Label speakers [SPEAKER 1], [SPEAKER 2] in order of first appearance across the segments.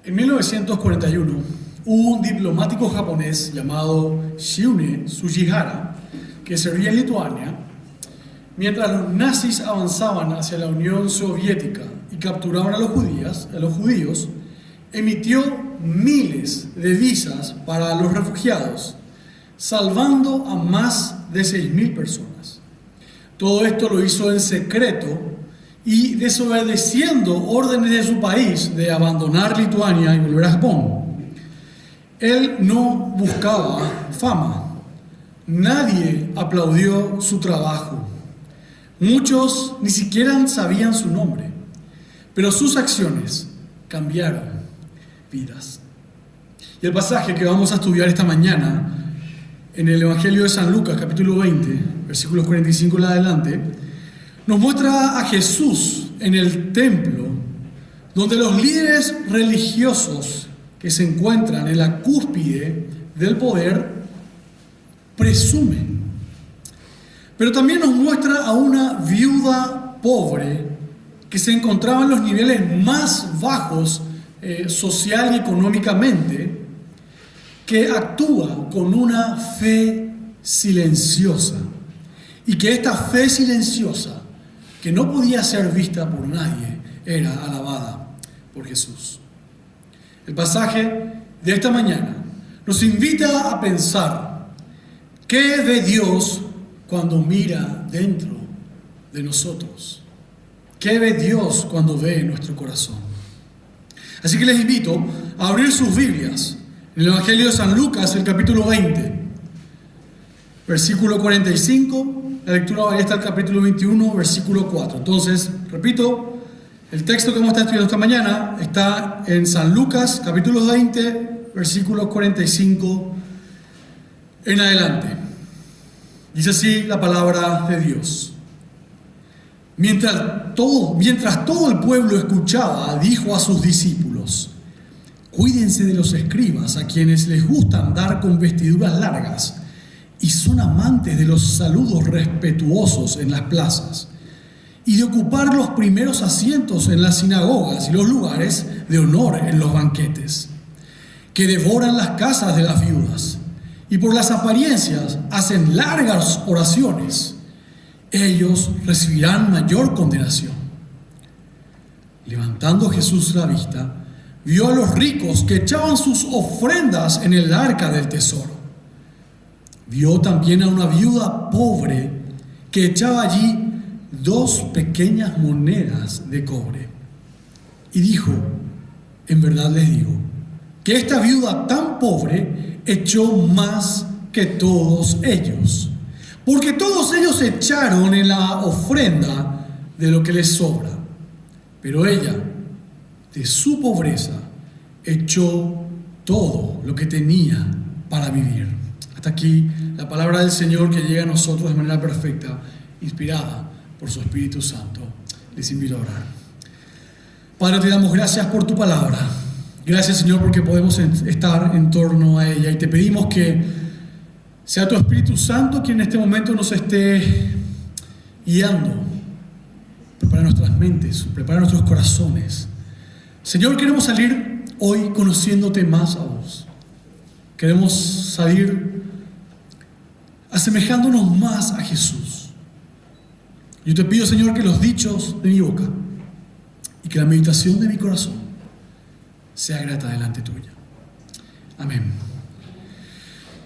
[SPEAKER 1] En 1941, hubo un diplomático japonés llamado Shiune Sugihara que servía en Lituania mientras los nazis avanzaban hacia la Unión Soviética y capturaban a los judíos, emitió miles de visas para los refugiados, salvando a más de 6.000 personas. Todo esto lo hizo en secreto y desobedeciendo órdenes de su país de abandonar Lituania y volver a Japón. Él no buscaba fama. Nadie aplaudió su trabajo. Muchos ni siquiera sabían su nombre, pero sus acciones cambiaron vidas. Y el pasaje que vamos a estudiar esta mañana en el Evangelio de San Lucas, capítulo 20, versículos 45 en adelante, nos muestra a Jesús en el templo, donde los líderes religiosos que se encuentran en la cúspide del poder presumen. Pero también nos muestra a una viuda pobre que se encontraba en los niveles más bajos social y económicamente, que actúa con una fe silenciosa, y que esta fe silenciosa, que no podía ser vista por nadie, era alabada por Jesús. El pasaje de esta mañana nos invita a pensar qué ve Dios cuando mira dentro de nosotros. ¿Qué ve Dios cuando ve nuestro corazón? Así que les invito a abrir sus Biblias en el Evangelio de San Lucas, el capítulo 20, versículo 45. La lectura va hasta el capítulo 21, versículo 4. Entonces, repito, el texto que vamos a estar estudiando esta mañana está en San Lucas, capítulo 20, versículo 45 en adelante. Dice así la palabra de Dios. Mientras todo el pueblo escuchaba, dijo a sus discípulos: cuídense de los escribas, a quienes les gusta andar con vestiduras largas y son amantes de los saludos respetuosos en las plazas y de ocupar los primeros asientos en las sinagogas y los lugares de honor en los banquetes, que devoran las casas de las viudas y por las apariencias hacen largas oraciones. Ellos recibirán mayor condenación. Levantando Jesús la vista, vio a los ricos que echaban sus ofrendas en el arca del tesoro. Vio también a una viuda pobre que echaba allí 2 pequeñas monedas de cobre. Y dijo: en verdad les digo, que esta viuda tan pobre echó más que todos ellos, porque todos ellos echaron en la ofrenda de lo que les sobra, pero ella, de su pobreza, echó todo lo que tenía para vivir. Hasta aquí la palabra del Señor, que llega a nosotros de manera perfecta, inspirada por su Espíritu Santo. Les invito a orar. Padre, te damos gracias por tu palabra. Gracias, Señor, porque podemos estar en torno a ella, y te pedimos que sea tu Espíritu Santo quien en este momento nos esté guiando. Prepara nuestras mentes, prepara nuestros corazones. Señor, queremos salir hoy conociéndote más a vos. Queremos salir asemejándonos más a Jesús. Yo te pido, Señor, que los dichos de mi boca y que la meditación de mi corazón sea grata delante tuya. Amén.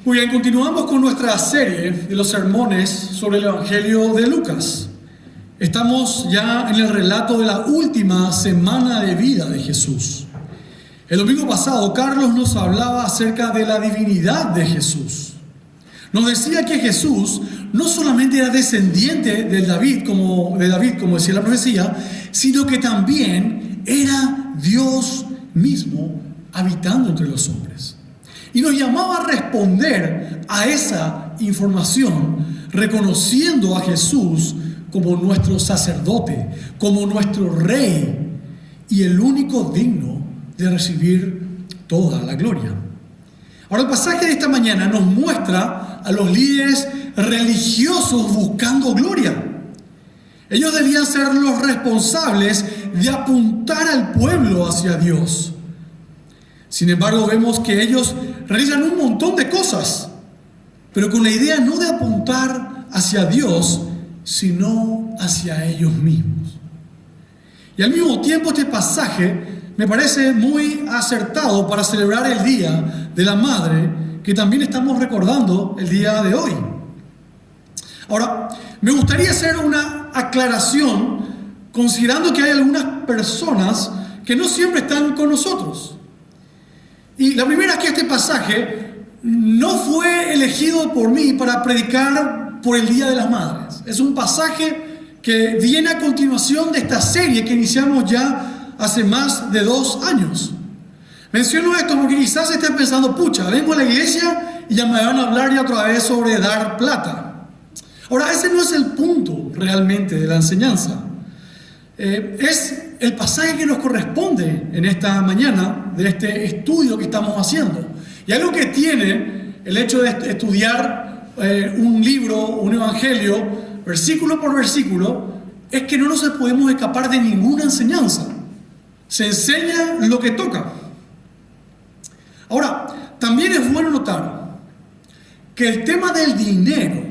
[SPEAKER 1] Muy bien, continuamos con nuestra serie de los sermones sobre el Evangelio de Lucas. Estamos ya en el relato de la última semana de vida de Jesús. El domingo pasado, Carlos nos hablaba acerca de la divinidad de Jesús. Nos decía que Jesús no solamente era descendiente de David, como decía la profecía, sino que también era Dios mismo habitando entre los hombres. Y nos llamaba a responder a esa información, reconociendo a Jesús como nuestro sacerdote, como nuestro rey y el único digno de recibir toda la gloria. Ahora, el pasaje de esta mañana nos muestra a los líderes religiosos buscando gloria. Ellos debían ser los responsables de apuntar al pueblo hacia Dios. Sin embargo, vemos que ellos realizan un montón de cosas, pero con la idea no de apuntar hacia Dios, sino hacia ellos mismos. Y al mismo tiempo este pasaje me parece muy acertado para celebrar el Día de la Madre, que también estamos recordando el día de hoy. Ahora, me gustaría hacer una aclaración, considerando que hay algunas personas que no siempre están con nosotros. Y la primera es que este pasaje no fue elegido por mí para predicar por el Día de las Madres. Es un pasaje que viene a continuación de esta serie que iniciamos ya hace más de 2 años. Menciono esto porque quizás estén pensando, pucha, vengo a la iglesia y ya me van a hablar ya otra vez sobre dar plata. Ahora, ese no es el punto realmente de la enseñanza. Es el pasaje que nos corresponde en esta mañana de este estudio que estamos haciendo. Y algo que tiene el hecho de estudiar un libro, un evangelio, versículo por versículo, es que no nos podemos escapar de ninguna enseñanza. Se enseña lo que toca. Ahora, también es bueno notar que el tema del dinero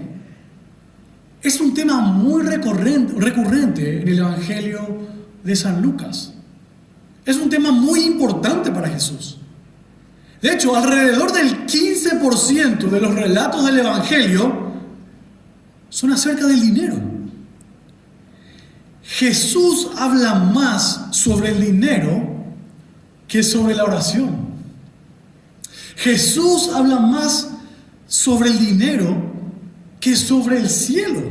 [SPEAKER 1] es un tema muy recurrente en el Evangelio de San Lucas. Es un tema muy importante para Jesús. De hecho, alrededor del 15% de los relatos del Evangelio son acerca del dinero. Jesús habla más sobre el dinero que sobre la oración. Jesús habla más sobre el dinero que sobre el cielo.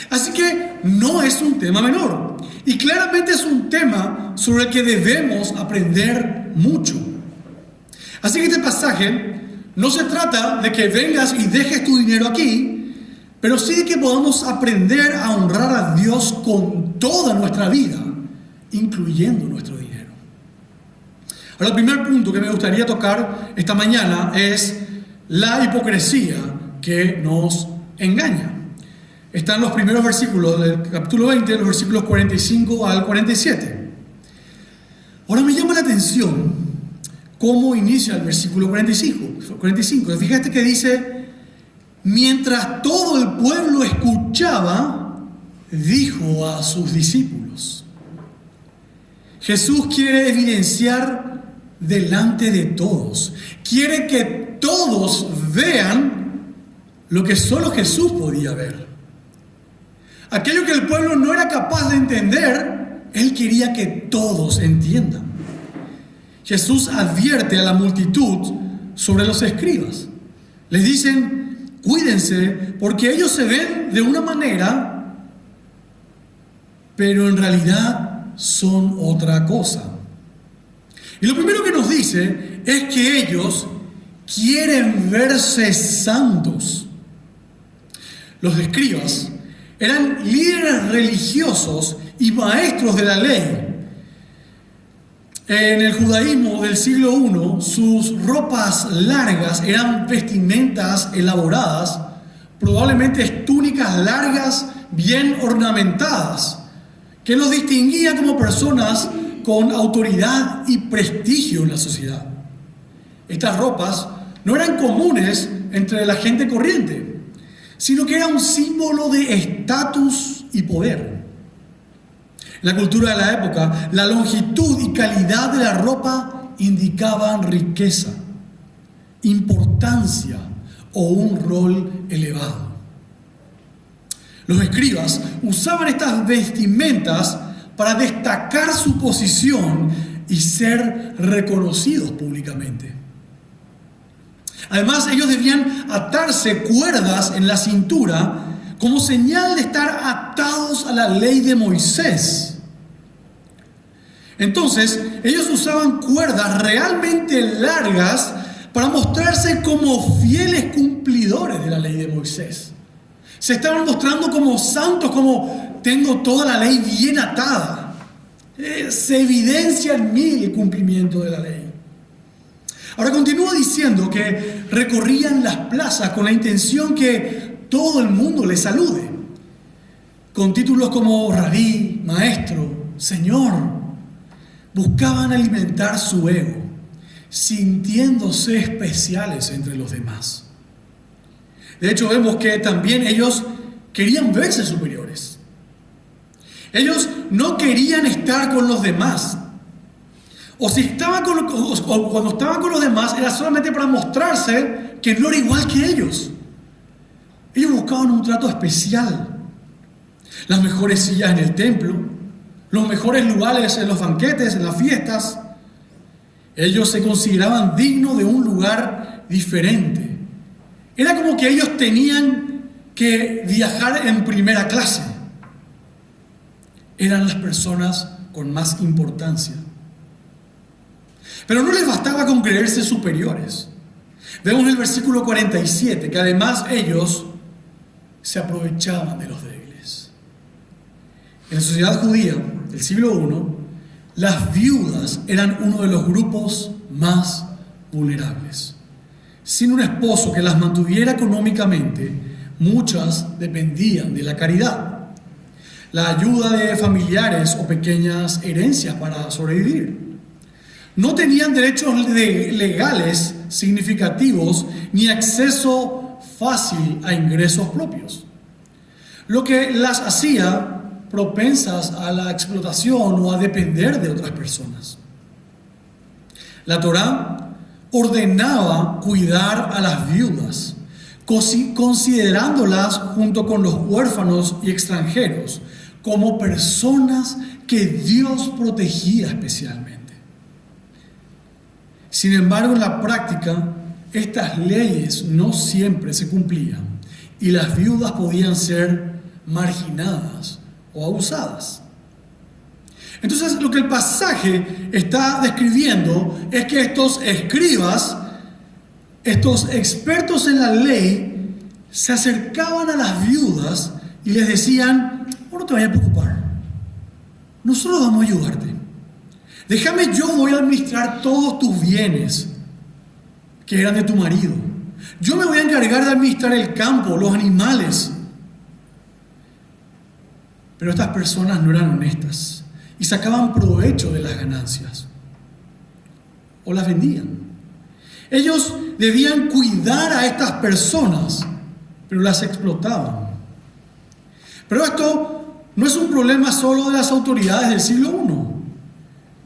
[SPEAKER 1] Así que no es un tema menor. Y claramente es un tema sobre el que debemos aprender mucho. Así que este pasaje no se trata de que vengas y dejes tu dinero aquí, pero sí de que podamos aprender a honrar a Dios con toda nuestra vida, incluyendo nuestro dinero. Ahora, el primer punto que me gustaría tocar esta mañana es la hipocresía que nos engaña. Están los primeros versículos del capítulo 20, los versículos 45 al 47. Ahora me llama la atención cómo inicia el versículo 45. Fíjate que dice: mientras todo el pueblo escuchaba, dijo a sus discípulos. Jesús quiere evidenciar delante de todos. Quiere que todos vean lo que solo Jesús podía ver. Aquello que el pueblo no era capaz de entender, Él quería que todos entiendan. Jesús advierte a la multitud sobre los escribas. Les dicen: cuídense, porque ellos se ven de una manera, pero en realidad son otra cosa. Y lo primero que nos dice es que ellos quieren verse santos. Los escribas eran líderes religiosos y maestros de la ley. En el judaísmo del siglo I, sus ropas largas eran vestimentas elaboradas, probablemente túnicas largas, bien ornamentadas, que los distinguía como personas con autoridad y prestigio en la sociedad. Estas ropas no eran comunes entre la gente corriente, sino que era un símbolo de estatus y poder. En la cultura de la época, la longitud y calidad de la ropa indicaban riqueza, importancia o un rol elevado. Los escribas usaban estas vestimentas para destacar su posición y ser reconocidos públicamente. Además, ellos debían atarse cuerdas en la cintura como señal de estar atados a la ley de Moisés. Entonces, ellos usaban cuerdas realmente largas para mostrarse como fieles cumplidores de la ley de Moisés. Se estaban mostrando como santos, como tengo toda la ley bien atada. Se evidencia en mí el cumplimiento de la ley. Ahora continúa diciendo que recorrían las plazas con la intención que todo el mundo les salude, con títulos como rabí, maestro, señor. Buscaban alimentar su ego sintiéndose especiales entre los demás. De hecho, vemos que también ellos querían verse superiores. Ellos no querían estar con los demás. O cuando estaban con los demás era solamente para mostrarse que no era igual que ellos. Ellos buscaban un trato especial. Las mejores sillas en el templo, los mejores lugares en los banquetes, en las fiestas. Ellos se consideraban dignos de un lugar diferente. Era como que ellos tenían que viajar en primera clase. Eran las personas con más importancia. Pero no les bastaba con creerse superiores. Vemos en el versículo 47 que además ellos se aprovechaban de los débiles. En la sociedad judía del siglo I, las viudas eran uno de los grupos más vulnerables. Sin un esposo que las mantuviera económicamente, muchas dependían de la caridad, la ayuda de familiares o pequeñas herencias para sobrevivir. No tenían derechos legales significativos ni acceso fácil a ingresos propios, lo que las hacía propensas a la explotación o a depender de otras personas. La Torá ordenaba cuidar a las viudas, considerándolas junto con los huérfanos y extranjeros como personas que Dios protegía especialmente. Sin embargo, en la práctica, estas leyes no siempre se cumplían y las viudas podían ser marginadas o abusadas. Entonces, lo que el pasaje está describiendo es que estos escribas, estos expertos en la ley, se acercaban a las viudas y les decían: no te vayas a preocupar, nosotros vamos a ayudarte. Déjame, yo voy a administrar todos tus bienes que eran de tu marido. Yo me voy a encargar de administrar el campo, los animales. Pero estas personas no eran honestas y sacaban provecho de las ganancias o las vendían. Ellos debían cuidar a estas personas, pero las explotaban. Pero esto no es un problema solo de las autoridades del siglo I.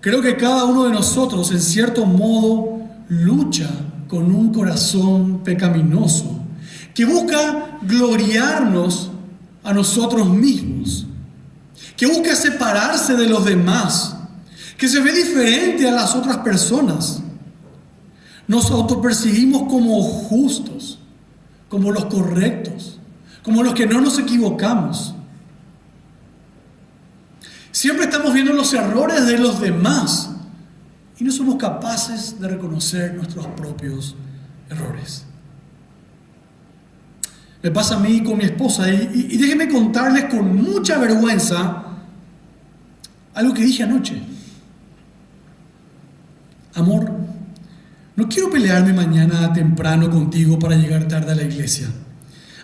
[SPEAKER 1] Creo que cada uno de nosotros, en cierto modo, lucha con un corazón pecaminoso que busca gloriarnos a nosotros mismos, que busca separarse de los demás, que se ve diferente a las otras personas. Nos autopercibimos como justos, como los correctos, como los que no nos equivocamos. Siempre estamos viendo los errores de los demás y no somos capaces de reconocer nuestros propios errores. Me pasa a mí con mi esposa y déjenme contarles con mucha vergüenza algo que dije anoche. Amor, no quiero pelearme mañana temprano contigo para llegar tarde a la iglesia.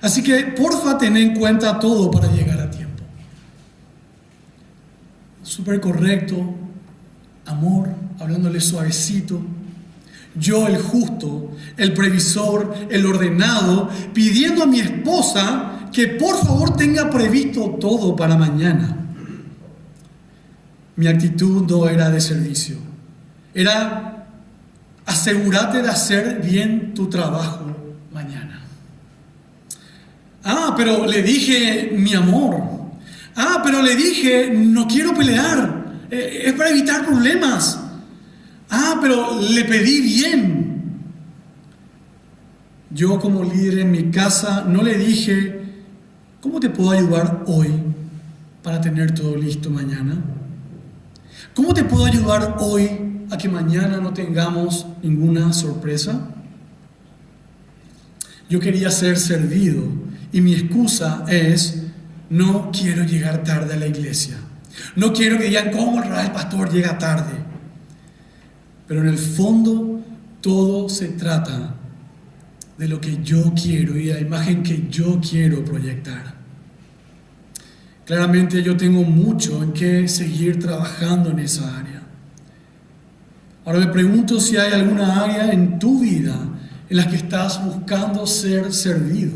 [SPEAKER 1] Así que porfa, ten en cuenta todo para llegar a tiempo. Súper correcto, amor, hablándole suavecito. Yo, el justo, el previsor, el ordenado, pidiendo a mi esposa que por favor tenga previsto todo para mañana. Mi actitud no era de servicio, era: asegúrate de hacer bien tu trabajo mañana. Pero le dije: mi amor. Pero le dije: no quiero pelear, es para evitar problemas. Pero le pedí bien. Yo, como líder en mi casa, no le dije: ¿cómo te puedo ayudar hoy para tener todo listo mañana? ¿Cómo te puedo ayudar hoy a que mañana no tengamos ninguna sorpresa? Yo quería ser servido y mi excusa es: no quiero llegar tarde a la iglesia. No quiero que digan: ¿cómo el pastor llega tarde? Pero en el fondo todo se trata de lo que yo quiero y la imagen que yo quiero proyectar. Claramente yo tengo mucho en que seguir trabajando en esa área. Ahora me pregunto si hay alguna área en tu vida en la que estás buscando ser servido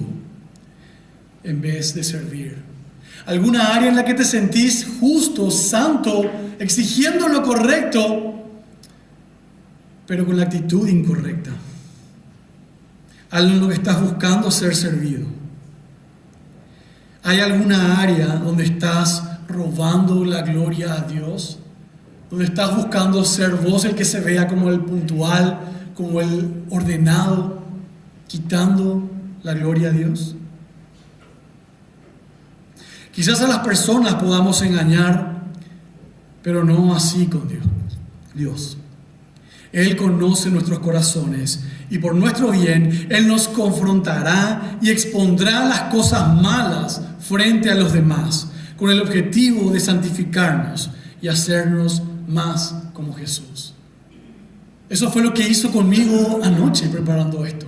[SPEAKER 1] en vez de servir. Alguna área en la que te sentís justo, santo, exigiendo lo correcto, pero con la actitud incorrecta. Algo en lo que estás buscando ser servido. ¿Hay alguna área donde estás robando la gloria a Dios? ¿Donde estás buscando ser vos el que se vea como el puntual, como el ordenado, quitando la gloria a Dios? Quizás a las personas podamos engañar, pero no así con Dios. Él conoce nuestros corazones y por nuestro bien Él nos confrontará y expondrá las cosas malas frente a los demás, con el objetivo de santificarnos y hacernos más como Jesús. Eso fue lo que hizo conmigo anoche preparando esto.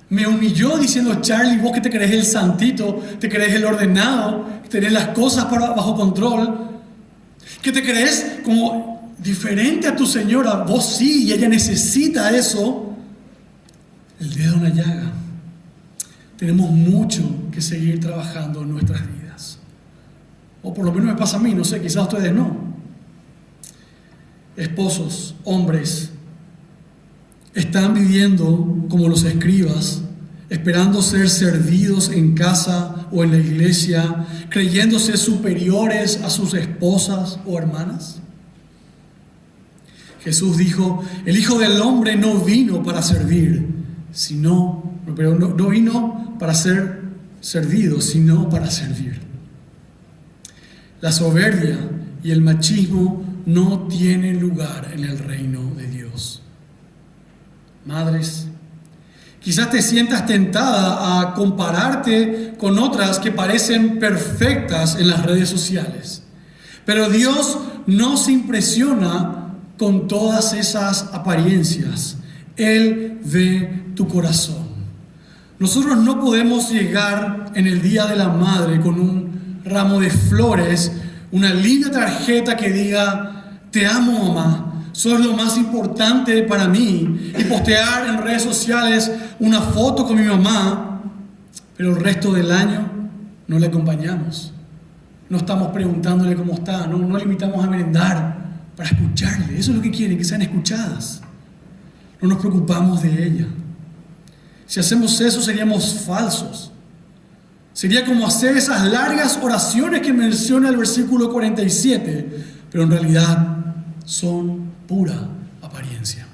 [SPEAKER 1] Me humilló diciendo: Charlie, vos que te crees el santito, te crees el ordenado, que tenés las cosas bajo control, que te crees como diferente a tu señora, vos sí, y ella necesita eso. El dedo en la llaga. Tenemos mucho que seguir trabajando en nuestras vidas. O por lo menos me pasa a mí, no sé, quizás a ustedes no. Esposos, hombres, están viviendo como los escribas, esperando ser servidos en casa o en la iglesia, creyéndose superiores a sus esposas o hermanas. Jesús dijo: el Hijo del Hombre no vino para servir, no vino para ser servido, sino para servir. La soberbia y el machismo no tienen lugar en el reino de Dios. Madres, quizás te sientas tentada a compararte con otras que parecen perfectas en las redes sociales. Pero Dios no se impresiona con todas esas apariencias. Él ve tu corazón. Nosotros no podemos llegar en el Día de la Madre con un ramo de flores, una linda tarjeta que diga: te amo, mamá, sos lo más importante para mí, y postear en redes sociales una foto con mi mamá, pero el resto del año no le acompañamos. No estamos preguntándole cómo está, no le invitamos a merendar para escucharle. Eso es lo que quieren, que sean escuchadas. No nos preocupamos de ella. Si hacemos eso, seríamos falsos. Sería como hacer esas largas oraciones que menciona el versículo 47, pero en realidad son pura apariencia.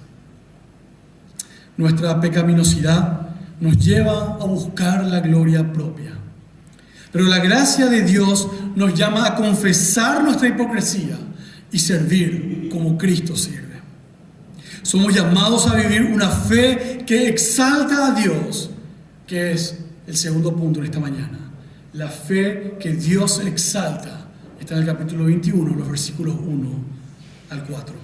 [SPEAKER 1] Nuestra pecaminosidad nos lleva a buscar la gloria propia. Pero la gracia de Dios nos llama a confesar nuestra hipocresía y servir como Cristo sirve. Somos llamados a vivir una fe que exalta a Dios, que es el segundo punto en esta mañana. La fe que Dios exalta está en el capítulo 21, los versículos 1 al 4.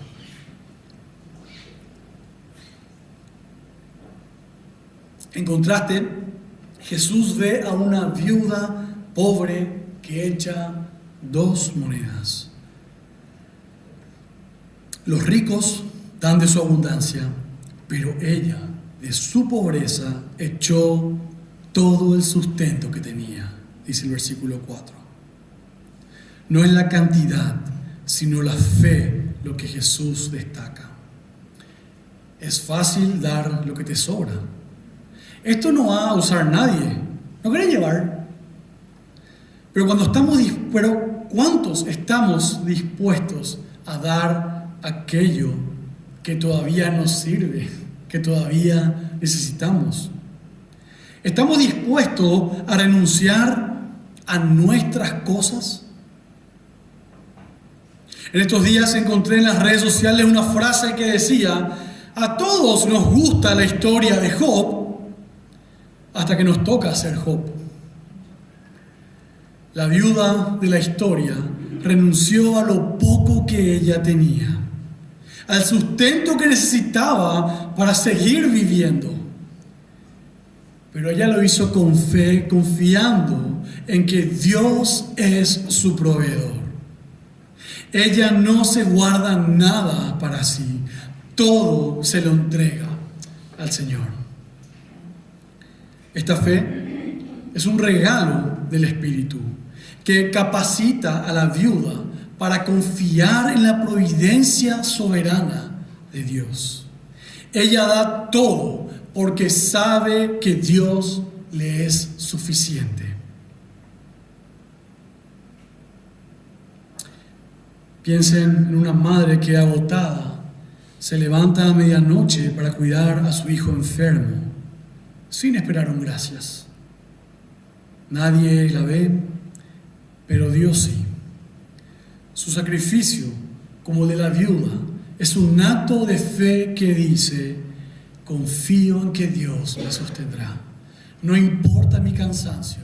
[SPEAKER 1] En contraste, Jesús ve a una viuda pobre que echa 2 monedas. Los ricos dan de su abundancia, pero ella, de su pobreza, echó todo el sustento que tenía, dice el versículo 4. No es la cantidad, sino la fe lo que Jesús destaca. Es fácil dar lo que te sobra. Esto no va a usar nadie, no quiere llevar. Pero ¿cuántos estamos dispuestos a dar aquello que todavía nos sirve, que todavía necesitamos? ¿Estamos dispuestos a renunciar a nuestras cosas? En estos días encontré en las redes sociales una frase que decía: a todos nos gusta la historia de Job hasta que nos toca ser Job. La viuda de la historia renunció a lo poco que ella tenía, al sustento que necesitaba para seguir viviendo. Pero ella lo hizo con fe, confiando en que Dios es su proveedor. Ella no se guarda nada para sí. todo se lo entrega al Señor. Esta fe es un regalo del Espíritu que capacita a la viuda para confiar en la providencia soberana de Dios. Ella da todo porque sabe que Dios le es suficiente. Piensen en una madre que agotada se levanta a medianoche para cuidar a su hijo enfermo, sin esperar un gracias. Nadie la ve, pero Dios sí. Su sacrificio, como el de la viuda, es un acto de fe que dice: confío en que Dios me sostendrá. No importa mi cansancio,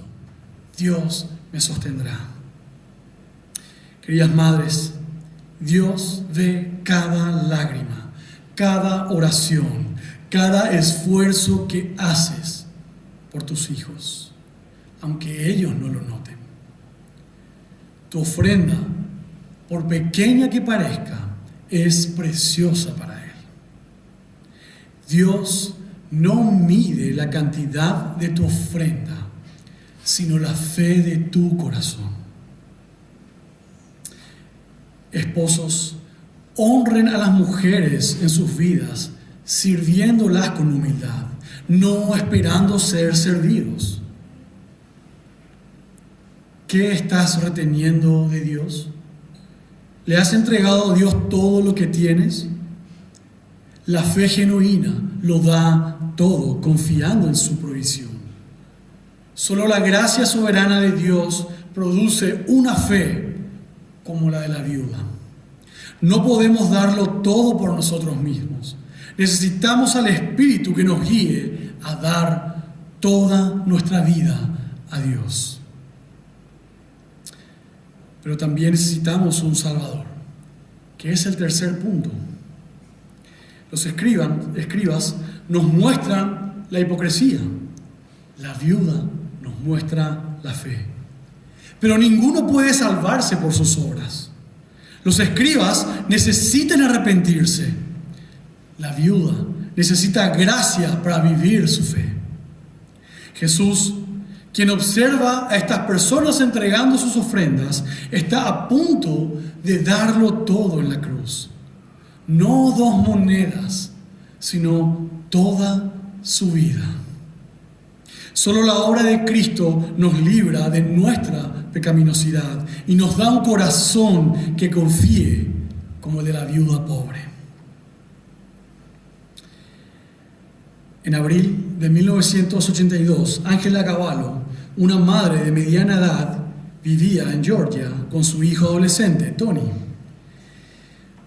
[SPEAKER 1] Dios me sostendrá. Queridas madres, Dios ve cada lágrima, cada oración, cada esfuerzo que haces por tus hijos, aunque ellos no lo noten. Tu ofrenda, por pequeña que parezca, es preciosa para Él. Dios no mide la cantidad de tu ofrenda, sino la fe de tu corazón. Esposos, honren a las mujeres en sus vidas, sirviéndolas con humildad, no esperando ser servidos. ¿Qué estás reteniendo de Dios? ¿Le has entregado a Dios todo lo que tienes? La fe genuina lo da todo, confiando en su provisión. Solo la gracia soberana de Dios produce una fe como la de la viuda. No podemos darlo todo por nosotros mismos. Necesitamos al Espíritu que nos guíe a dar toda nuestra vida a Dios. Pero también necesitamos un Salvador, que es el tercer punto. Los escribas nos muestran la hipocresía. La viuda nos muestra la fe. Pero ninguno puede salvarse por sus obras. Los escribas necesitan arrepentirse. La viuda necesita gracia para vivir su fe. Jesús, quien observa a estas personas entregando sus ofrendas, está a punto de darlo todo en la cruz. No 2 monedas, sino toda su vida. Solo la obra de Cristo nos libra de nuestra pecaminosidad y nos da un corazón que confíe como el de la viuda pobre. En abril de 1982, Ángela Cavallo, una madre de mediana edad, vivía en Georgia con su hijo adolescente, Tony.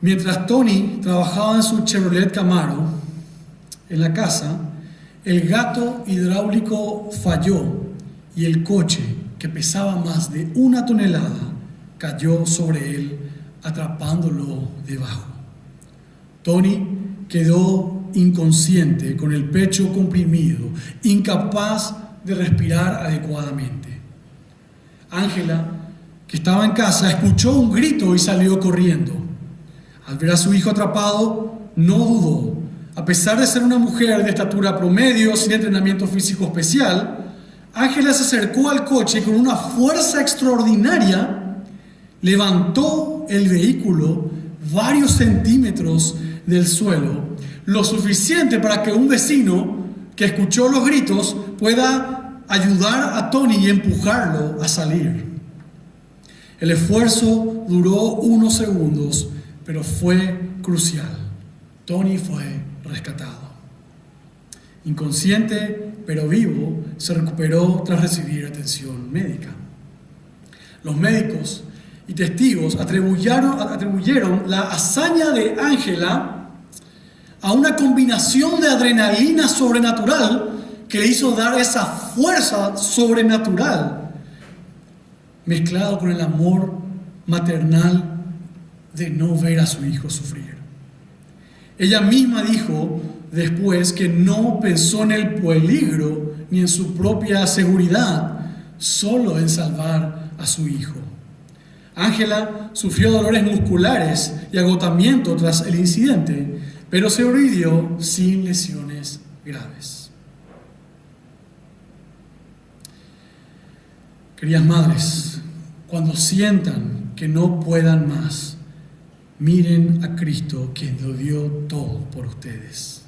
[SPEAKER 1] Mientras Tony trabajaba en su Chevrolet Camaro en la casa, el gato hidráulico falló y el coche, que pesaba más de 1 tonelada, cayó sobre él, atrapándolo debajo. Tony quedó inconsciente, con el pecho comprimido, incapaz de respirar adecuadamente. Ángela, que estaba en casa, escuchó un grito y salió corriendo. Al ver a su hijo atrapado, no dudó. A pesar de ser una mujer de estatura promedio, sin entrenamiento físico especial, Ángela se acercó al coche y con una fuerza extraordinaria levantó el vehículo varios centímetros del suelo, lo suficiente para que un vecino que escuchó los gritos pueda ayudar a Tony y empujarlo a salir. El esfuerzo duró unos segundos, pero fue crucial. Tony fue rescatado. Inconsciente, pero vivo, se recuperó tras recibir atención médica. Los médicos y testigos atribuyeron la hazaña de Ángela a una combinación de adrenalina sobrenatural que le hizo dar esa fuerza sobrenatural, mezclado con el amor maternal de no ver a su hijo sufrir. Ella misma dijo después que no pensó en el peligro ni en su propia seguridad, solo en salvar a su hijo. Ángela sufrió dolores musculares y agotamiento tras el incidente, pero sobrevivió sin lesiones graves. Queridas madres, cuando sientan que no puedan más, miren a Cristo, quien lo dio todo por ustedes.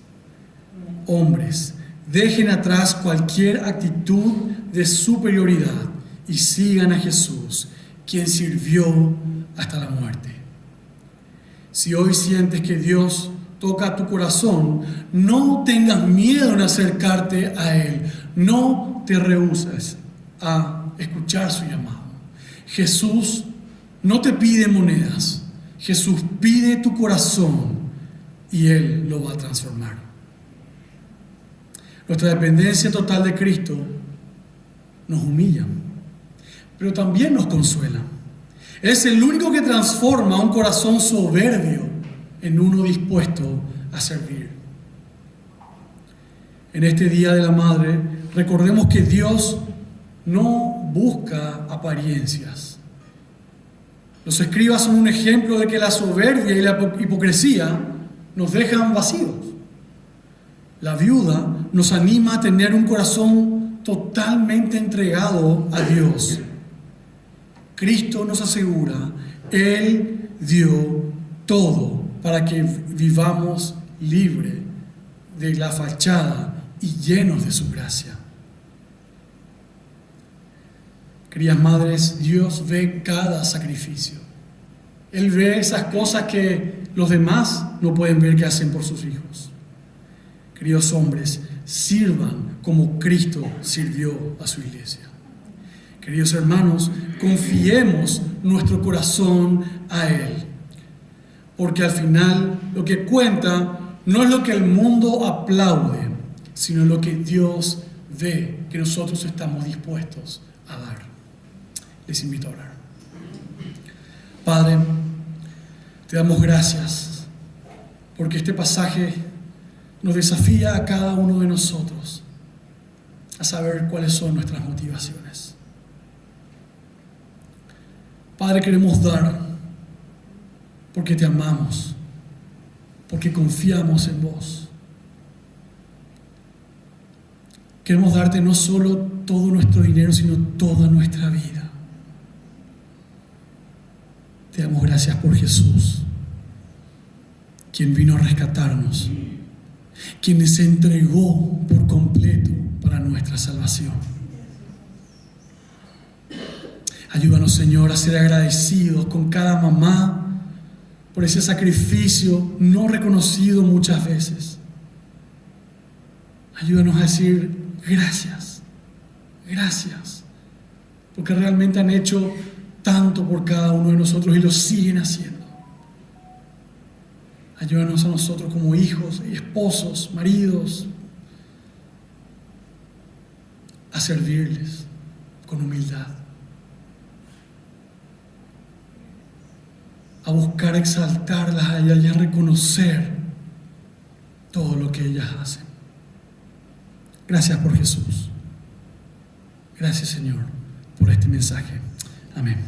[SPEAKER 1] Hombres, dejen atrás cualquier actitud de superioridad y sigan a Jesús, quien sirvió hasta la muerte. Si hoy sientes que Dios toca tu corazón, no tengas miedo en acercarte a Él. No te rehúses a escuchar su llamado. Jesús no te pide monedas. Jesús pide tu corazón y Él lo va a transformar. Nuestra dependencia total de Cristo nos humilla, pero también nos consuela. Es el único que transforma un corazón soberbio en uno dispuesto a servir. En este Día de la Madre, recordemos que Dios no busca apariencias. Los escribas son un ejemplo de que la soberbia y la hipocresía nos dejan vacíos. La viuda nos anima a tener un corazón totalmente entregado a Dios. Cristo nos asegura, Él dio todo para que vivamos libres de la fachada y llenos de su gracia. Queridas madres, Dios ve cada sacrificio. Él ve esas cosas que los demás no pueden ver que hacen por sus hijos. Queridos hombres, sirvan como Cristo sirvió a su iglesia. Queridos hermanos, confiemos nuestro corazón a Él. Porque al final lo que cuenta no es lo que el mundo aplaude, sino lo que Dios ve que nosotros estamos dispuestos a dar. Les invito a orar. Padre, te damos gracias porque este pasaje nos desafía a cada uno de nosotros a saber cuáles son nuestras motivaciones. Padre, queremos dar porque te amamos, porque confiamos en vos. Queremos darte no solo todo nuestro dinero, sino toda nuestra vida. Te damos gracias por Jesús, quien vino a rescatarnos, quien se entregó por completo para nuestra salvación. Ayúdanos, Señor, a ser agradecidos con cada mamá por ese sacrificio no reconocido muchas veces. Ayúdanos a decir gracias, gracias, porque realmente han hecho tanto por cada uno de nosotros y lo siguen haciendo. Ayúdanos a nosotros como hijos y esposos, maridos, a servirles con humildad, a buscar exaltarlas a ellas y a reconocer todo lo que ellas hacen. Gracias por Jesús. Gracias, Señor, por este mensaje. Amén.